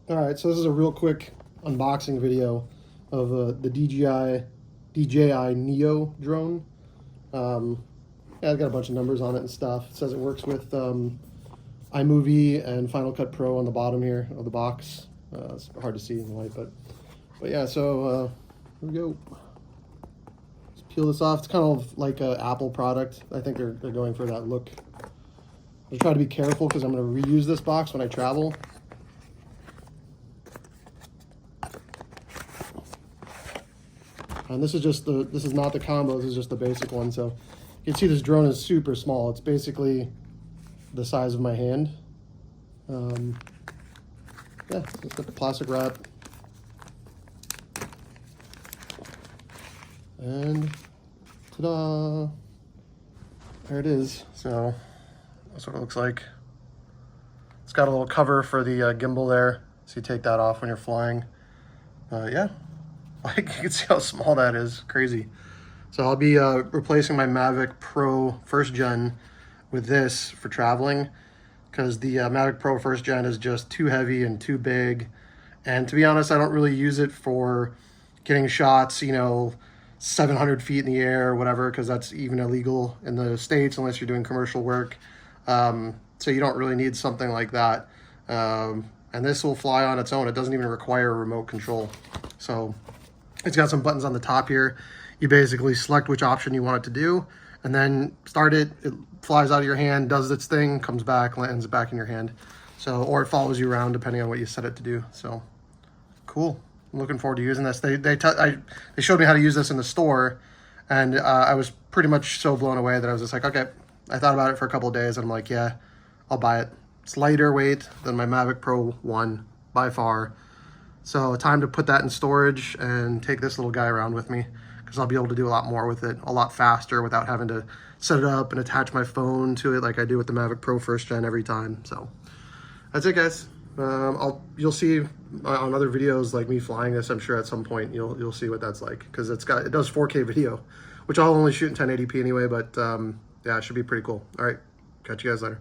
All right, so this is a real quick unboxing video of the DJI Neo Drone. Yeah, it's got a bunch of numbers on it and stuff. It says it works with iMovie and Final Cut Pro on the bottom here of the box. It's hard to see in the light, but yeah. So here we go. Let's peel this off. It's kind of like an Apple product. I think they're going for that look. I'll try to be careful because I'm going to reuse this box when I travel. And this is not the combo, this is just the basic one. So you can see this drone is super small. It's basically the size of my hand. Yeah, just got the plastic wrap. And ta-da! There it is. So that's what it looks like. It's got a little cover for the gimbal there, so you take that off when you're flying. Yeah. Like, you can see how small that is. Crazy. So I'll be replacing my Mavic Pro first gen with this for traveling, because the Mavic Pro first gen is just too heavy and too big. And to be honest, I don't really use it for getting shots, 700 feet in the air or whatever, because that's even illegal in the States unless you're doing commercial work. So you don't really need something like that. And this will fly on its own. It doesn't even require remote control. So it's got some buttons on the top here. You basically select which option you want it to do, and then start it. It flies out of your hand, does its thing, comes back, lands back in your hand. So, or it follows you around depending on what you set it to do. So, cool. I'm looking forward to using this. They showed me how to use this in the store, and I was pretty much so blown away that I was just like, okay. I thought about it for a couple of days, and I'm like, yeah, I'll buy it. It's lighter weight than my Mavic Pro 1 by far. So time to put that in storage and take this little guy around with me, because I'll be able to do a lot more with it, a lot faster without having to set it up and attach my phone to it like I do with the Mavic Pro first gen every time. So that's it, guys. You'll see on other videos like me flying this. I'm sure at some point you'll see what that's like, because it does 4K video, which I'll only shoot in 1080p anyway. But yeah, it should be pretty cool. All right, catch you guys later.